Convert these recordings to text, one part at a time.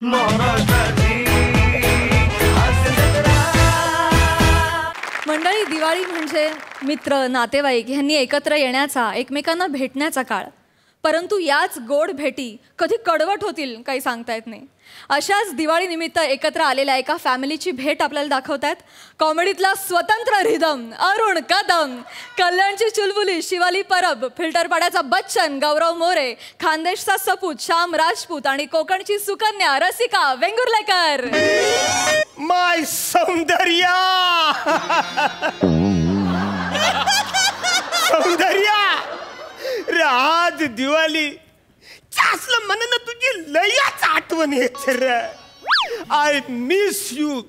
मंडळी, दिवाळी म्हणजे मित्र नातेवाईक ह्यांनी एकत्र येण्याचा, एकमेकांना भेटण्याचा काळ. परंतु याच गोड भेटी कधी कडवट होतील काही सांगता येत नाही. अशाच दिवाळीनिमित्त एकत्र आलेल्या एका फॅमिलीची भेट आपल्याला दाखवतात. कॉमेडीतला स्वतंत्र रिदम अरुण कदम, कल्याणची चुलबुली शिवाली परब, फिल्टरपाड्याचा बच्चन गौरव मोरे, खानदेशचा सपूत श्याम राजपूत आणि कोकणची सुकन्या रसिका वेंगुर्लेकर. माय सौंदर्या सौंदर्या रे, आज दिवाळी असलं म्हणून तुझी लयच आठवण येते रे. I miss you.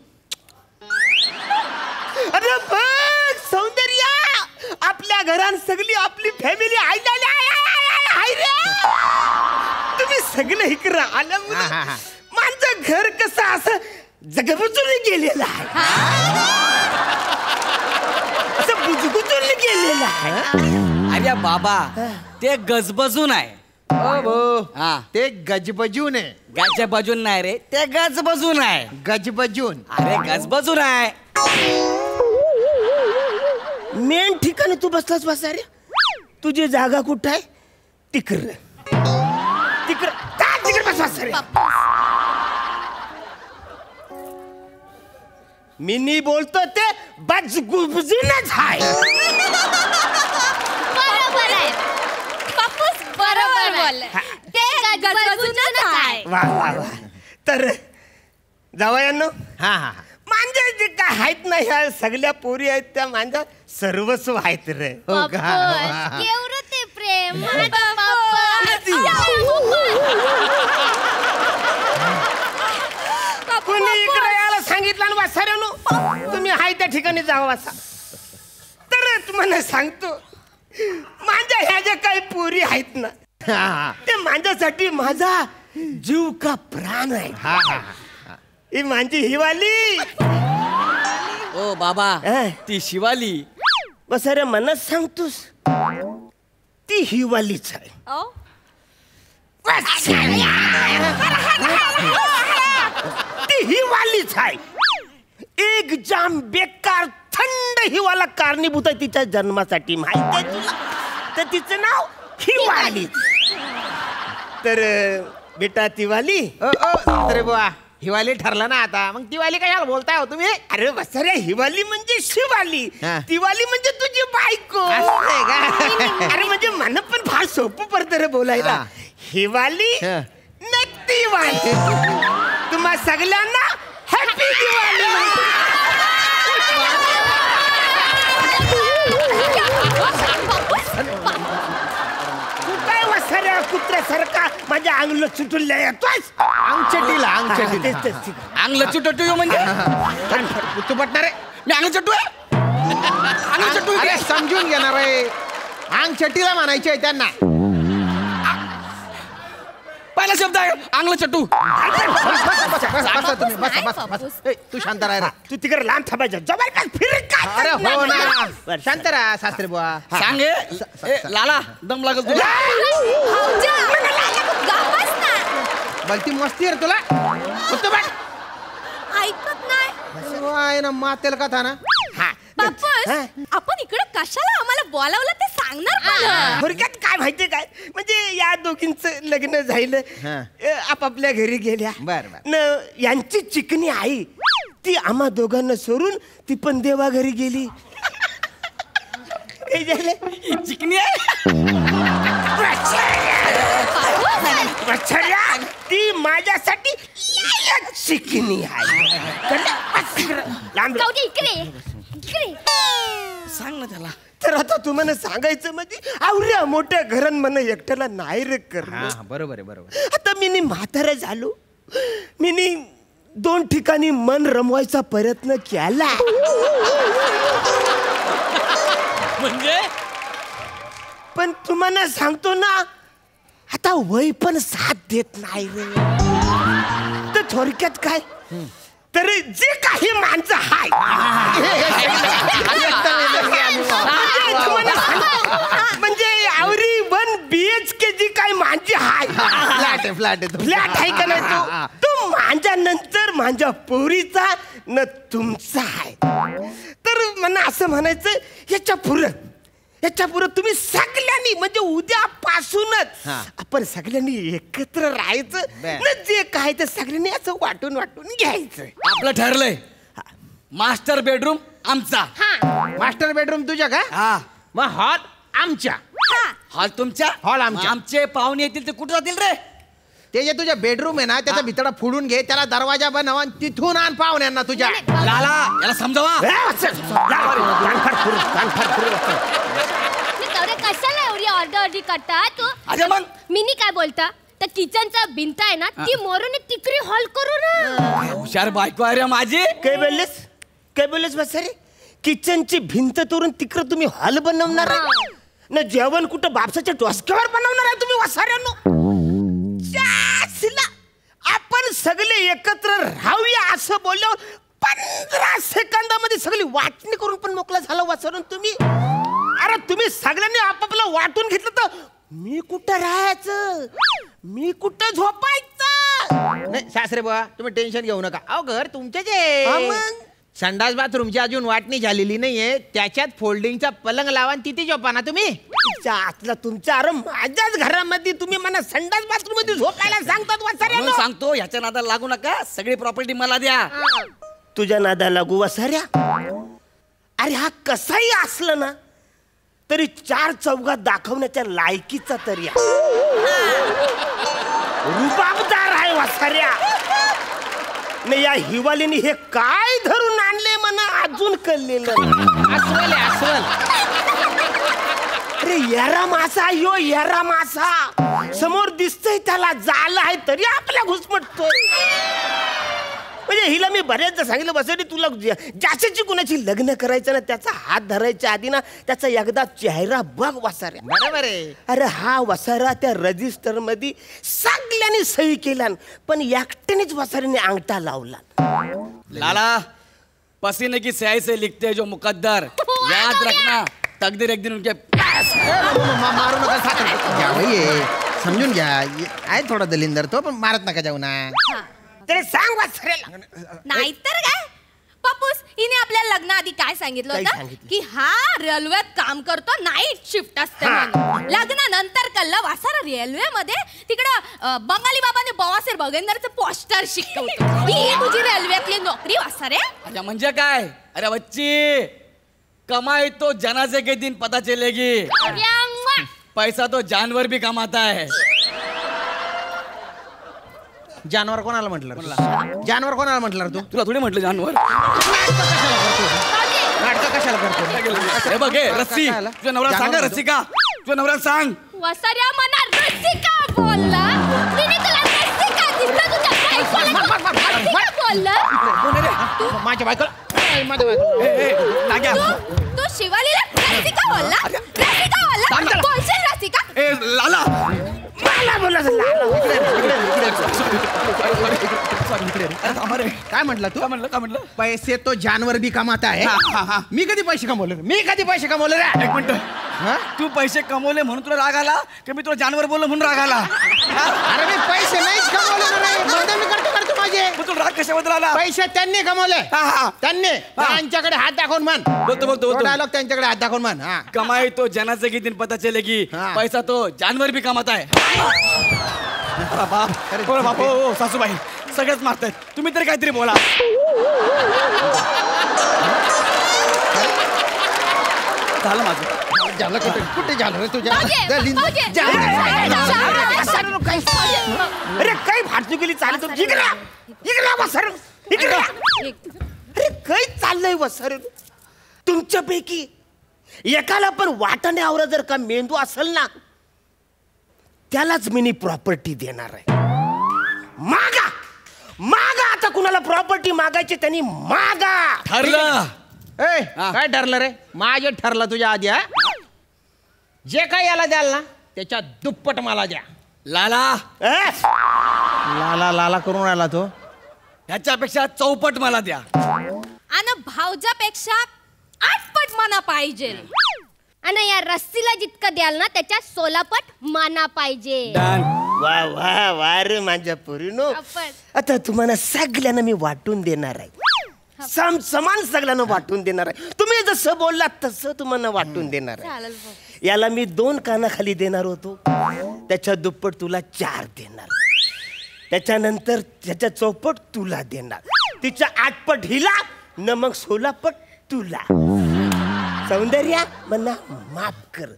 अरे बघ सौंदर्या, आपल्या घरात सगळी आपली फॅमिली आहे रे. तुम्ही सगळे इकडे आलं माझं घर कसं असं जगबुजून गेलेलं आहे, असं बुजगुजून गेलेलं आहे. अरे बाबा, ते गजबजून आहे. ते गजबजून आहे. गजबजून नाही रे, ते गजबजून आहे. गजबजून. अरे गजबजून आहे. मेन ठिकाणी तू बसलास बसा रे. तुझी जागा कुठं आहे? तिकडे तिकडे बस रे. मी बोलतो ते बजगुबजूनच आहे. बरोबर आहे पप्पूस, बरोबर बोलले. ते गजबजूनच आहे. वा वा वा. तर जावयांनो, हा हा, मांजा जे काय आहेत ना, ह्या सगळ्या पोरी आहेत त्या मांजा सर्वस्व आहेत रे. पप्पूस, केवढं ते प्रेम. कोणी इकडे यायला सांगितलं ना वासाऱ्यानो, तुम्ही हाय त्या ठिकाणी जावा वासा. तर तुम्हाला सांगतो, माझ्या ह्या ज्या काही पोरी आहेत ना, ते माझ्यासाठी माझा जीव का प्राण आहे. ही माझी हिवाली. ओ बाबा, ती शिवाली. वासाऱ्या मनात सांगतोस, ती हिवालीच आहे. ती हिवालीच आहे. एक जाम बेकार थंड हिवाला कारणीभूत आहे तिच्या जन्मासाठी, माहिती आहे तुला? तर तिचं नाव हिवाली. तर बेटा तिवाली. अरे बुवा, हिवाली ठरला ना आता, मग दिवाळी कशाला बोलताय हो तुम्ही? अरे बसऱ्या, हिवाली म्हणजे शिवाली, दिवाळी म्हणजे तुझी बायको. अरे म्हणजे मन पण फार सोपं पडतं रे बोलायला. हिवाली दिवाळी. तुम्हा सगळ्यांना हॅपी दिवाळी. तू काय वसाऱ्या कुत्र्यासारखा माझ्या अंगलं चुटून येतोस? अंगचटीला अंगल चुटू म्हणजे तू पटणार आहे? मी अंगल चटू आहे. अंगल चटू अरे समजून घेणार आहे. अंगचटीला म्हणायचे आहे त्यांना. पहिला शब्द आहे अंगल चटू. तू शांत राहा. तू तिकडे लांब थांबायचं. जबरदस्त फिर. अरे हो ना, शांत राहा सासरे बुवा. सांगे लाला, दम लागल तुला. भलती मस्ती आहे तुला. ऐकत नाही. आहे ना मातेल कथा ना. पप्पूस, आपण इकडे कशाला आम्हाला बोलावलं ते सांगणार मला. थोडक्यात काय माहितीये काय, म्हणजे या दोघींचं लग्न झालं, आपापल्या घरी गेल्या. बर. यांची चिकनी आई ती आम्हा दोघांना सोडून ती पण देवा घरी गेली. चिकनी आहे. ती माझ्यासाठी चिकनी आहे. सांग ना त्याला. तर आता तुम्हाला सांगायचं म्हणजे आवऱ्या मोठ्या घरात मला एकट्याला नाही रे कर. बरोबर आहे, बरोबर. आता मी म्हातारा झालो, मी 2 ठिकाणी मन रमवायचा प्रयत्न केला. म्हणजे पण तुम्हाला सांगतो ना, आता वय पण साथ देत नाही रे. तर थोडक्यात काय, तर जे काही माणसं हाय, म्हणजे आवरी 1 BHK जी काही माणसं हाय, फ्लॅट आहे का नाही, तो माझ्यानंतर माझ्या पोरीचा न तुमचा आहे. तर मला असं म्हणायचं याच्या पुढं तुम्ही सगळ्यांनी म्हणजे उद्यापासूनच आपण सगळ्यांनी एकत्र राहायचं न जे काय ते सगळ्यांनी असं वाटून घ्यायचं. आपलं ठरलंय. मास्टर बेडरूम आमचा. मास्टर बेडरूम तुझ्या का? हा. मग हॉल आमच्या. हॉल तुमच्या. हॉल आमच्या. आमचे पाहुणे येतील ते कुठे जातील रे? ते जे तुझ्या बेडरूम आहे ना त्याचा भितडा फोडून घे, त्याला दरवाजा बनव आणि तिथून आण पाहुण्यांना तुझ्या. लाला याला समजावा. कशाला एवढी ऑर्डर करता तू? अरे मग मिनी काय बोलता? तर किचनचा भिंत आहे ना ती मोरून तिकरी हॉल करू ना. हुशार बायको आहे रे माझी. काय बोललेस बसारे? किचनची भिंत तोरून तिकडं तुम्ही हॉल बनवणार आहे ना? जेवण कुठं बापसाच्या डोसक्यावर बनवणार आहे तुम्ही वसाऱ्यानो? आपण सगळे एकत्र राहूया असं बोलल्यावर 15 सेकंदामध्ये सगळी वाटणी करून पण मोकळा झाला वसारून तुम्ही. अरे तुम्ही सगळ्यांनी आपापलं वाटून घेतलं तर मी कुठं राहायचं, मी कुठं झोपायचं? नाही सासरे बुवा तुम्ही टेन्शन घेऊ नका. अहो घर तुमच्याच आहे. संडास बाथरूमची अजून वाटणी झालेली नाहीये, त्याच्यात फोल्डिंगचा पलंग लावा आणि तिथे झोपा ना तुम्ही. तुमच्या अरे माझ्याच घरामध्ये तुम्ही मला संडास बाथरूम मध्ये झोपायला सांगतात वसाऱ्या. सांगतो ह्याच्या नादाला लागू नका. सगळी प्रॉपर्टी मला द्या. तुझ्या नादाला लागू वसाऱ्या? अरे हा कसाही असलं ना तरी 4 चौघात दाखवण्याच्या लायकीचा तरी रुबाबदार आहे वसाऱ्या. नाही या हिवालीने हे काय धरून आणले मला अजून कळलेलं. अस्वल. अरे येरा मासा येरा मासा समोर दिसतोय त्याला जाल आहे तरी आपल्या घुसमटतोय. म्हणजे हिला मी बऱ्याचदा सांगितलं बसडी तुला ज्याच्याची कुणाची लग्न करायचं ना त्याचा हात धरायच्या आधी ना त्याचा एकदा चेहरा बघ वसाऱ्या. बरोबर आहे. अरे हा वसारा त्या रजिस्टर मध्ये सगळ्यांनी सही केला पण एकट्यानेच वसाऱ्याने अंगठा लावला. लाला पसीने की स्याही से लिखते हैं जो मुकद्दर. याद रखना तकदीर एक दिन उनके. मारू नका सासरे. समजून घ्या आहे थोडा दलिंदर तो, पण मारत नका जाऊ ना. तरी सांग वसाऱ्याला. नाहीतर काय पप्पूस हिने आपल्या लग्नाआधी काय सांगितलं होतं की हा रेल्वेत काम करतो, नाईट शिफ्ट असते म्हणून. लग्नानंतर कल्ला वासारा रेल्वे मध्ये तिकडं बंगाली बाबाने बवासीर बगेंदरचं पोस्टर शिकवतो. ही तुझी रेल्वेतली नोकरी वासारे. अच्छा म्हणजे काय? अरे बच्ची कमाई तो जनाजे के दिन पता चलेगी. पैसा तो जानवर भी कमाता है. जानवर कोणाला म्हटलं? जानवर कोणाला म्हटलं तू? तुला थोडी म्हटलं जानवर. नाटक कशाला करतो? हे बघ हे रस्सी. तुझ्या नवरा सांगा रसिका. तुझ्या नवरा सांग. वसाऱ्या मना रसिका बोलला. तिने तुला रसिका दिसलं तुझ्या बायकोला बोलला. माझ्या बायकोला तू शिवालीला रसिका बोलला. रसिका बोलला. बोलशील रसिका? लाला मला बोला काय म्हटलं तू? काय म्हणलं? पैसे तो जानवर भी कमाता है. मी कधी पैसे कमवले? रे? एक मिनिट. तू पैसे कमवले म्हणून तुला राग आला की मी तुला जानवर बोललो म्हणून राग आला? अरे मी पैसे नाहीच कमवले. मी करतो माझे. तुला राग कशाबद्दल आला? पैसे त्यांनी कमवले. त्यांनी त्यांच्याकडे हात दाखवून मान. बोलतो डायलॉग त्यांच्याकडे हात दाखवून मान. कमाई तो जनाचे की दिन पता चलेगी. पैसा तो जानवर भी कमाता है. बाप हो सासूबाई सगळेच मारतायत. तुम्ही तरी काहीतरी बोला. झालं माझं. झालं कुठे झालं रे तुझ्या? अरे काही फाटचुकीली चालत इकडे वसार. अरे काही चाललंय वसार. तुमच्यापैकी एकाला पण वाटण्यावर जर का मेंदू असेल ना त्यालाच मिनी प्रॉपर्टी देणार आहे. मागा आता कुणाला प्रॉपर्टी मागायची त्यांनी मागा. ठरलं. काय ठरलं रे? माझे ठरलं तुझ्या आधी. जे काय याला द्याल ना त्याच्या दुप्पट मला द्या. लाला लाला लाला करून आला तो. ह्याच्यापेक्षा चौपट मला द्या. आणि भाऊजापेक्षा 8 पट मना पाहिजे. आणि या रस्सीला जितकं द्याल ना त्याच्या 16 पट माना पाहिजे. डन. वा वा वा रे माझ्या पोरीनो. आपण. आता तुम्हाला सगळ्यांना मी वाटून देणार आहे. समान सगळ्यांना वाटून देणार आहे. तुम्ही जसं बोललात तसं तुम्हाला वाटून देणार आहे. चालेल भाऊ. याला मी 2 कानाखाली देणार होतो, त्याच्या दुप्पट तुला 4 देणार. त्याच्यानंतर त्याच्या चौपट तुला देणार, तिच्या 8पट हिला न मग 16पट तुला. सौंदर्या मला माफ कर.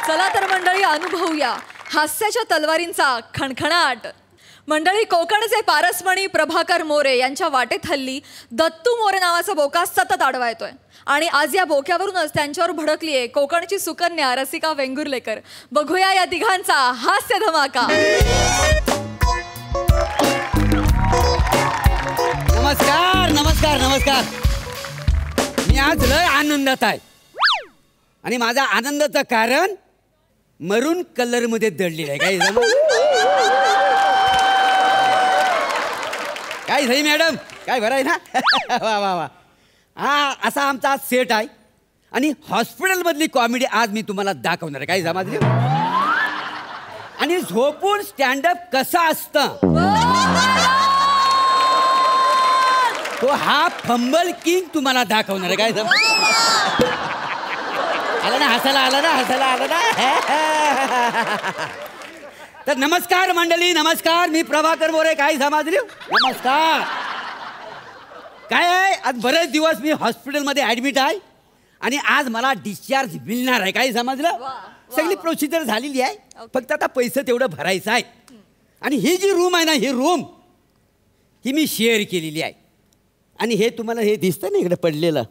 चला तर मंडळी अनुभवूया हास्याच्या तलवारींचा खणखणाट. मंडळी, कोकणचे पारसमणी प्रभाकर मोरे यांच्या वाटेत हल्ली दत्तू मोरे नावाचा बोका सतत आडवा येतोय आणि आज या बोक्यावरूनच त्यांच्यावर भडकली आहे कोकणची सुकन्या रसिका वेंगुर्लेकर. बघूया या तिघांचा हास्य धमाका. नमस्कार नमस्कार नमस्कार. मी आज लय आनंदात आहे आणि माझा आनंदाचं कारण मरून कलर मध्ये दडलेलं आहे. काय सई मॅडम, काय बरं आहे ना? वा वा वा. हा असा आमचा सेट आहे आणि हॉस्पिटलमधली कॉमेडी आज मी तुम्हाला दाखवणार आहे. काय समजले? आणि झोपून स्टँडअप कसा असतं तो हा फंबल किंग तुम्हाला दाखवणार आहे. काय आला ना, हसायला आला ना, हसायला आला ना. तर नमस्कार मंडळी, नमस्कार. मी प्रभाकर मोरे. काय समजले? नमस्कार. काय आहे, आज बरेच दिवस मी हॉस्पिटलमध्ये ॲडमिट आहे आणि आज मला डिस्चार्ज मिळणार आहे. काय समजलं? सगळी प्रोसिजर झालेली आहे, फक्त आता पैसे तेवढं भरायचं आहे. आणि ही जी रूम आहे ना, ही रूम ही मी शेअर केलेली आहे. आणि हे तुम्हाला हे दिसतं ना इकडे पडलेलं,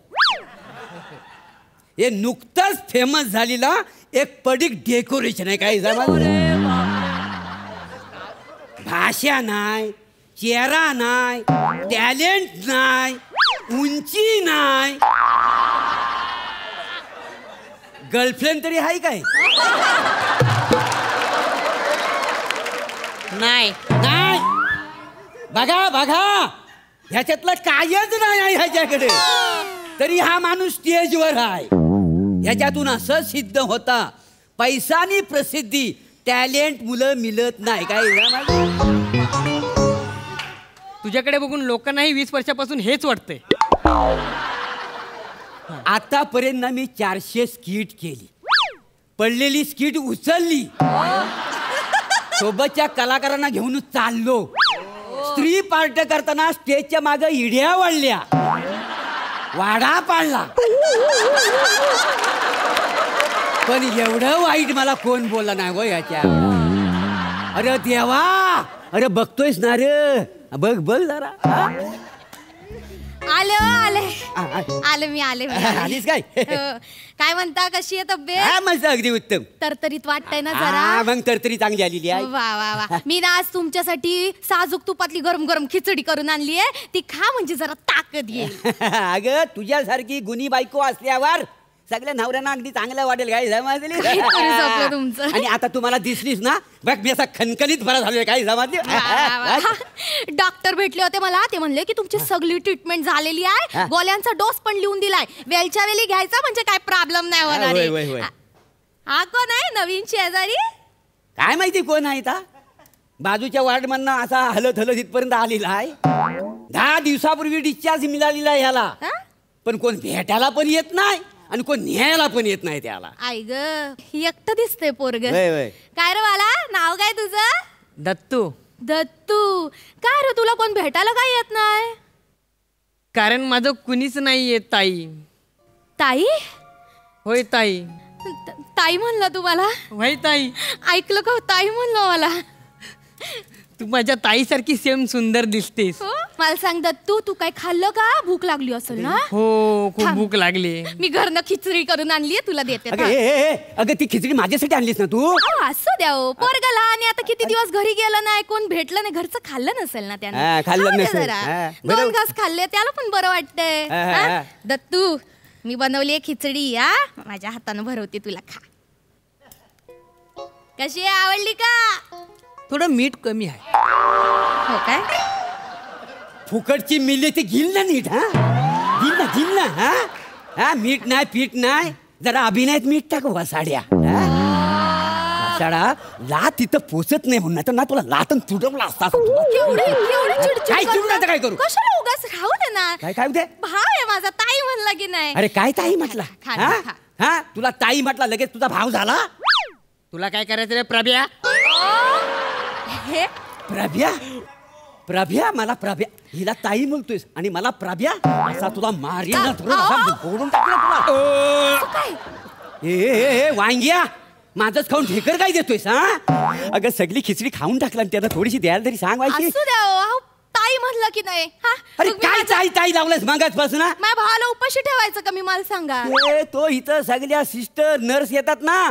हे नुकतंच फेमस झालेला एक पडीक डेकोरेशन आहे. काय समजलं? भाषा नाही, चेहरा नाही, टॅलेंट नाही, उंची नाही, गर्लफ्रेंड तरी आहे काय? नाही नाही. बघा बघा, ह्याच्यातलं कायच नाही आहे ह्याच्याकडे, तरी हा माणूस स्टेजवर आहे. ह्याच्यातून असं सिद्ध होता, पैसानी प्रसिद्धी टॅलेंट मुलं मिळत नाही. काय तुझ्याकडे बघून लोकांनाही 20 वर्षापासून हेच वाटतंय. आतापर्यंत मी 400 स्किट केली, पडलेली स्किट उचलली, सोबतच्या कलाकारांना घेऊन चाललो. स्त्री पार्ट करताना स्टेजच्या मागे इड्या वाढल्या, वाडा पाडला, पण एवढं वाईट मला कोण बोलला नाही गो याच्या. अरे देवा, अरे बघतोयस ना रे, बघ बघ जरा. आले आले आले मी आले. आलीस काय? काय म्हणता, कशी आहे तब्येत? हा मस्त, अगदी उत्तम. तरतरीत वाटतंय ना हा, जरा? मग तरतरी चांगली आलेली आहे. वा वा वा. मी ना आज तुमच्यासाठी साजूक तुपातली गरम गरम खिचडी करून आणली आहे, ती खा म्हणजे जरा ताकद येईल. अगं तुझ्यासारखी गुणी बायको असल्यावर सगळ्या नवऱ्यांना अगदी चांगलं वाटेल. काय समजली? काहीतरी जपलं तुमचं. आणि आता तुम्हाला दिसलीस ना, बघ मी असा खणखणीत बरा झालोय. काय समजली? डॉक्टर भेटले होते मला, ते म्हणले की तुमची सगळी ट्रीटमेंट झालेली आहे, गोळ्यांचा डोस पण लिहून दिलाय, वेलच्या वेळी घ्यायचा म्हणजे काय प्रॉब्लेम नाही होणार आहे. हा कोण आहे नवीन शेजारी? काय माहिती कोण आहे ता? बाजूच्या वार्ड मधनं असा हलत हलत इथपर्यंत आलेला आहे. 10 दिवसापूर्वी डिस्चार्ज मिळालेला आहे ह्याला, पण कोण भेटायला पण येत नाही आणि कोण न्यायला पण येत नाही त्याला. आई ग, एकटं दिसतंय पोरग. वय, वय. काय रे बाला, नाव काय तुझं? दत्तू. दत्तू. काय रे, तुला कोण भेटायला काय येत नाही? कारण माझं कुणीच नाही येत ताई. ताई? होय ताई. ताई म्हणलं तुम्हाला? होय ताई. ऐकलं का, ताई म्हणलं मला. तू माझ्या ताईसारखी सेम सुंदर दिसतेस. मला सांग दत्तू, तू काय खाल्लं का? भूक लागली असेल ना? हो, खूप थांब. भूक लागली. मी घरनं खिचडी करून आणली, तुला देते. अगं ती खिचडी माझ्यासाठी आणलीस ना तू? असं द्या हो, पोरगा लहान, आता किती दिवस घरी गेलं नाही, कोण भेटलं नाही, घरचं खाल्लं नसेल ना त्याने. खाल्लं खाऊ दे नसेल. जरा. बरं. 2 घास खाल्ले, त्याला पण बरं वाटतंय. हा? दत्तू, मी बनवली खिचडी, हा माझ्या हातानं भरवते, तुला खा. कशी आहे, आवडली का? थोडं मीठ कमी आहे. हो काय? फुकटची मिली ती घेईल ना नीट. घेईल ना हा हा. मीठ नाही पीठ नाही, जरा अभिनयात मीठ टाक वसाड्या. वसाडा लात तिथं पोचत नाही म्हणून, तर ना तुला लातून तुडवला असता. काय चिडून आता काय करू? कशाला उगाच राहू दे ना. काय काय होते? भाव आहे माझा, ताई म्हणला की नाही. अरे काय ताई म्हटला? खा ना, खा. हा तुला ताई म्हटला लगेच तुझा भाव झाला. तुला काय करायचं रे प्रभ्या? हे प्रभ्या मला प्रभ्या हिला ताई म्हणतोयस आणि मला प्रभ्या असा तुला मारीन ना, फोडून टाकला तुला. ए वांग्या, माझंच खाऊन ढेकर काय देतोयस? हा अगं सगळी खिचडी खाऊन टाकला, त्याला थोडीशी द्यायला तरी सांग. व्हायची असू द्या हो, ताई म्हणलं की नाही. हा अरे तुम्ही काय माझ्या- ताई ताई लावलंस मागाच पासून? माझ्या भावाला उपाशी ठेवायचं का मी, मला सांगा. तो इथं सगळ्या सिस्टर नर्स येतात ना,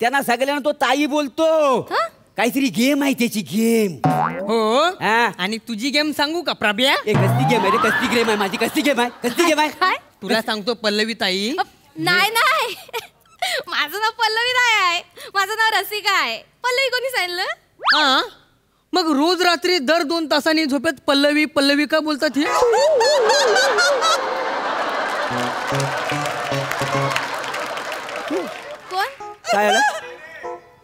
त्यांना सगळ्यांना तो ताई बोलतो. काहीतरी गेम आहे त्याची गेम. हो हा. आणि तुझी गेम सांगू का प्रभ्या? कसली गेम आहे रे? कसली गेम आहे माझी? कसली गेम आहे? कसली गेम आहे? काय? तुला सांगतो पल्लवी ताई. नाही नाही माझं नाव पल्लवी नाही आहे, माझं नाव रसिका आहे. पल्लवी कोणी सांगितलं? हा मग रोज रात्री दर 2 तासांनी झोपेत पल्लवी पल्लवी का बोलतात हे? कोण काय आलं?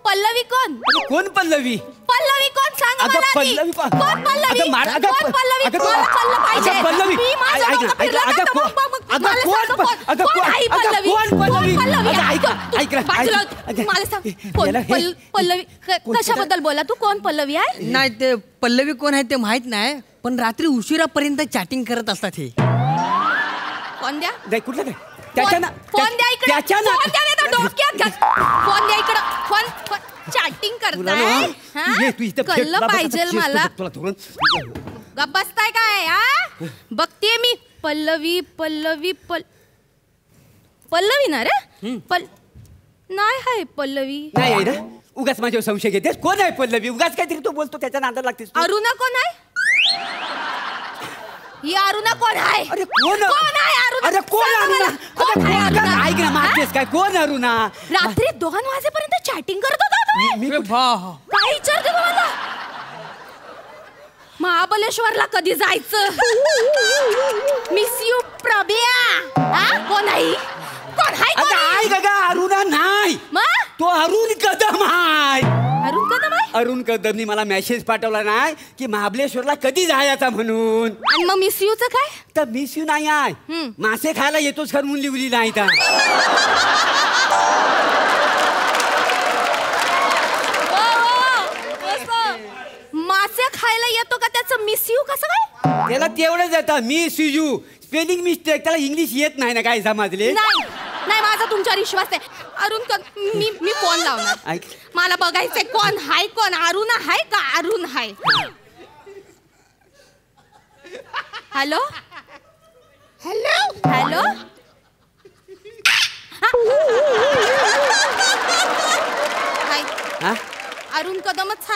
पल्लवी कोण? कोण पल्लवी? पल्लवी कोण सांगा अगं मला आधी. पल्लवी कोण? कोण पल्लवी? अगं मार- अगं कोण पल्लवी? अगं मला कळलं पाहिजे. अगं पल्लवी. मी माझं ऐक ना, डोकं फिरलं अगं ना, तर कोण- मग अगं मला कोण सांग, अगं कोण कोण- आहे अगं पल्लवी? कोण पल्लवी? कोण पल्लवी? अगं ऐक ना, तू ऐक ना, बाजूला ऐक ना. हो. मला सांग कोण याला हे- पल्लवी कोण- कशाबद्दल बोला तू? कोण पल्लवी आहे? नाही ते पल्लवी कोण आहे ते माहित नाही, पण रात्री उशिरापर्यंत चॅटिंग करत असतात हे. फोन द्या. नाही कुठलं काय त्याच्यानं फोन द्या इकडे. त्याच्यानं फोन द्या, नाही तर डोक्यात घाल. फोन द्या इकडं. फोन चॅटिंग तुला करताय. ना हा? तू ये, तू इथं कळलं तुला बघ, पाहिजे आता मला. तुला थोडं गप बसताय काय? हा बघतेय मी. पल्लवी पल्लवी पल्लवी ना रे? नाही हाय पल्लवी. नाही आहे ना, उगाच माझ्यावर संशय घेतेस. कोण आहे पल्लवी? उगाच काहीतरी तो बोलतो त्याच्या नादाला लागतेस तू. अरुणा कोण आहे? ही अरुणा कोण आहे? अरे कोण आहे अरुणा? अरे कोण सांगा अरुणा? मला. कोण आहे अगं, अरुणा? ऐक ना, मागतेस काय? कोण अरुणा? रात्री 2 वाजेपर्यंत चॅटिंग करत होता तुम्ही? काय विचारते तुम्हाला? महाबलेश्वरला कधी जायचं? Miss you Prabhya. हा कोण आहे? कोण आहे? कोण अगं आहे? ऐक अगं, अरुणा नाही, मग? तो अरुण कदम आहे. अरुण कदम आहे? अरुण कदमनी मला मेसेज पाठवला नाही की महाबलेश्वरला कधी जायचा म्हणून. आणि मग मिस यूचं काय? तर मिस यू नाही आहे, मासे खायला येतोच खरं म्हणून लिहिली नाही तर. मासे खायला येतो का? त्याचं मिस यू कसं काय? त्याला तेवढंच येतं मिस यू. स्पेलिंग मिस्टेक, त्याला इंग्लिश येत नाही ना, काय समजले? नाही नाही माझा तुमच्यावर विश्वास आहे. अरुण मी फोन लावणार. ऐक. मला बघायचंय कोण हाय. कोण अरुण हाय का अरुण हाय? Hello hello hello. हा? अरुण कदमच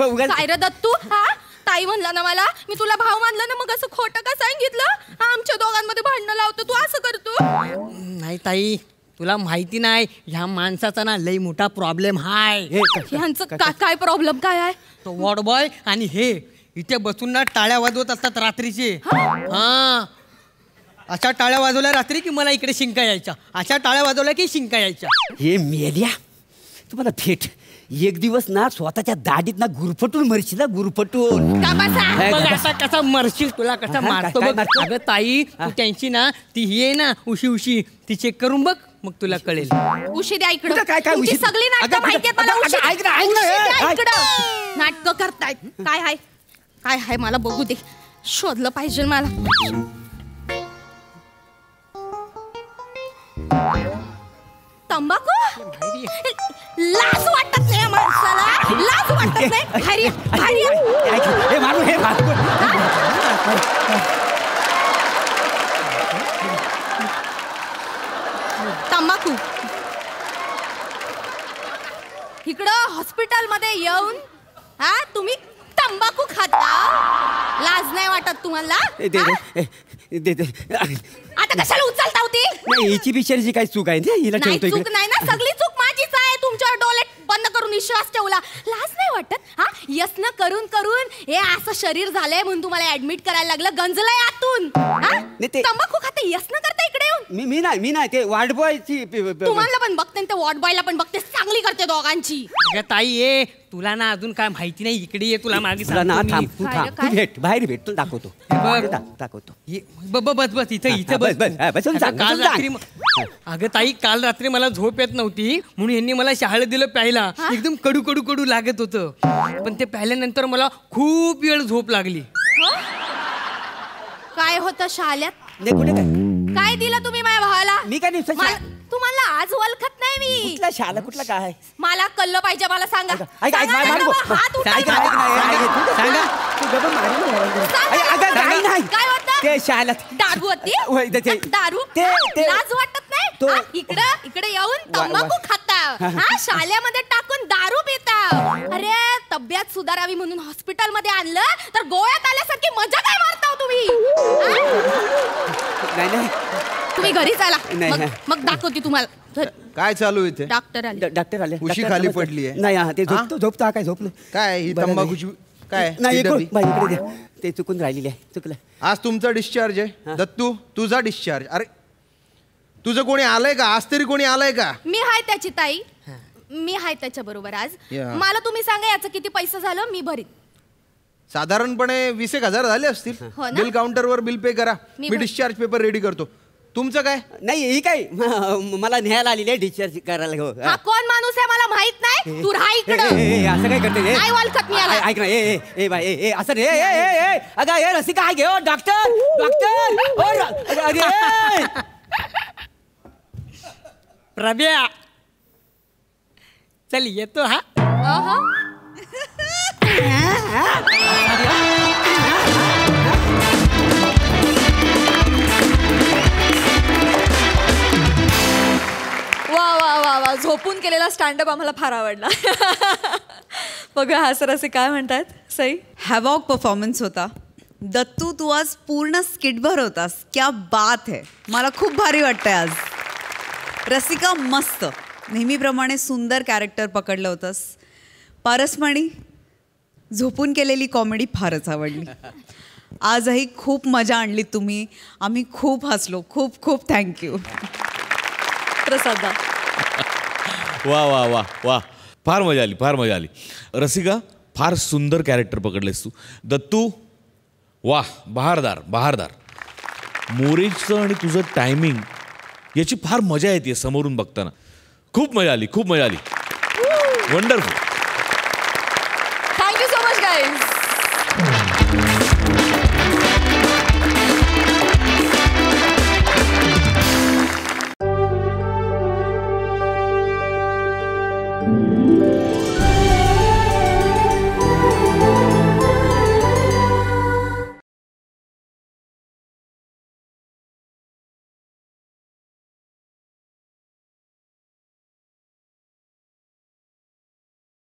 उगाच काय रे दत्तू? हा ताई म्हणला ना मला, मी तुला भाव मानला ना, मग असं खोटं का सांगितलं? आमच्या दोघांमध्ये भांडणं लावतो तू, असं करतो? नाही ताई, तुला माहिती नाही ह्या माणसाचा ना लई मोठा प्रॉब्लेम हाय. ह्यांचं काय प्रॉब्लेम काय आहे? तो वॉर्ड बॉय आणि हे इथे बसून ना टाळ्या वाजवत असतात रात्रीचे. हा अशा टाळ्या वाजवल्या रात्री की मला इकडे शिंका यायच्या, अशा टाळ्या वाजवल्या की शिंका यायच्या. हे मेल्या तुम्हाला थेट एक दिवस ना स्वतःच्या दाढीत ना गुरफटून मरशील ना, गुरफटून. का बसा? मग असा कसा मरशील, तुला कसा हा, मारतो काय बघ. मारतो? अगं ताई, तू त्यांची ना ती ही आहे ना उशी ती चेक करून बघ, मग तुला कळेल. उशी द्या इकडं. कुठं काय तुमची उशी? सगळी नाटकं अगं, माहिती आहेत मला. अगं, उशी अगं, ऐक ना, ऐक ना, उशी ए, द्या ऐक. इकडं. नाटकं करतायत. काय हाय? काय हाय मला बघू दे. शोधलं पाहिजे मला. तंबाखू? लाज वाटत नाही या माणसाला? लाज वाटत नाही? भारी भारी. हे मारू, हे मारू. तंबाखू इकडं हॉस्पिटलमध्ये येऊन हा तुम्ही तंबाखू खाता? लाज नाही वाटत तुम्हाला? दे हा? दे दे. आता कशाला उचलता होती? नाही, हिची बिचारीची काही चूक आहे ना, हिला नाही ठेवतो चूक इकडे. नाही ना, सगळी चूक माझीच आहे. तुमच्यावर डोळे बंद करून विश्वास ठेवला. लाज नाही वाटत? हा यसनं करून करून हे असं शरीर झालंय म्हणून तुम्हाला ऍडमिट करायला लागलं. गंजलंय आतून. तंबाखू खाते यसनं करता इकडे येऊन. मी नाही ते वाटबॉयची तुम्हाला पण बघते ते वॉर्ड बॉयला पण बघते. चांगली करते दोघांची. अगं ताई ये, तुला ना अजून काय माहिती नाही. इकडे ये, तुला मागे तुला ना सांगतो थांब मी. तू काय थांब रे, काय? तू भेट बाहेर भेट तुला दाखवतो बघ. दाखवतो बस इथं हा, बस, बस, हा, बसून अगं, सांग, काल बसून सांग. रात्री अगं ताई काल रात्री मला झोप येत नव्हती म्हणून यांनी मला शहाळं दिलं प्यायला. एकदम कडू कडू कडू लागत होतं. पण ते प्यायल्यानंतर मला खूप वेळ झोप लागली. काय होतं शाल्यात? नाही कुठे काय काय दिलं तुम्ही माझ्या भावाला? मी काय नाही तुम्हाला आज ओळखत नाही मी. कुठला शाला कुठला काय मला कळलं पाहिजे. मला सांगा. ऐक ऐक सांगा ना, मग हात उचलला. काय होतं? ते शाला दारू होती? होय, ते- दारू? ते- हा? ते- लाज वाटत नाही? तो- हा, इकडे येऊन तंबाखू खाता. हा शाल्यामध्ये टाकून दारू पिता. अरे तब्येत सुधारावी म्हणून हॉस्पिटल मध्ये आणलं तर गोळ्यात आल्यासारखी मजा काय मारता हो तुम्ही? हा? नाही तुम्ही घरी चला. नाही. मग दाखवते तुम्हाला. काय चालू इथे? डॉक्टर आले. डॉक्टर आले उशी डॉक्टर खाली नमस्कार. पडलीये. नाही हा, ते झोपतो काय झोपलो काय ही बरं तंबाखूची काय नाही ही डबी? बाई, इकडे दे. ते चुकून राहिलेली आहे चुकलं आज तुमचा डिस्चार्ज आहे. दत्तू तुझा डिस्चार्ज. अरे तुझं कोणी आलंय का? आज तरी कोणी आलंय का? मी हाय त्याची ताई. मी हाय त्याच्या बरोबर आज. या. मला तुम्ही सांगा याचं किती पैसे झालं मी भरीत. साधारणपणे 20,000 झाले असतील. हो ना? बिल काउंटरवर बिल पे करा. मी मी डिस्चार्ज पेपर रेडी करतो. तुमचं काय? नाही ही काय मला न्यायला आलेली आहे डिस्चार्ज करायला हो हा कोण माणूस आहे मला माहित नाही. तू राहा इकडं. असं काय करते हे? नाही ओळखत मी याला. ऐक ना ए बाय ए असं रे ए अगं हे रसिका काय घेऊ डॉक्टर अरे प्रभ्या चल येतो हा. अहं. वा वा वा वा झोपून केलेला स्टँडअप आम्हाला फार आवडला. बघा हा सर असे काय म्हणतात. सई हॅवॉक परफॉर्मन्स होता. दत्तू तू आज पूर्ण स्किटभर होतास. क्या बात है. मला खूप भारी वाटतंय आज. रसिका मस्त नेहमीप्रमाणे सुंदर कॅरेक्टर पकडलं होतंस. पारसमणी झोपून केलेली कॉमेडी फारच आवडली. आजही खूप मजा आणली तुम्ही. आम्ही खूप हसलो. खूप खूप थँक्यू. प्रसादा वा वा वा वा फार मजा आली फार मजा आली. रसिका फार सुंदर कॅरेक्टर पकडलेस तू. दत्तू वा बहारदार. मोरेजचं आणि तुझं टायमिंग याची फार मजा येते समोरून बघताना. खूप मजा आली वंडरफुल.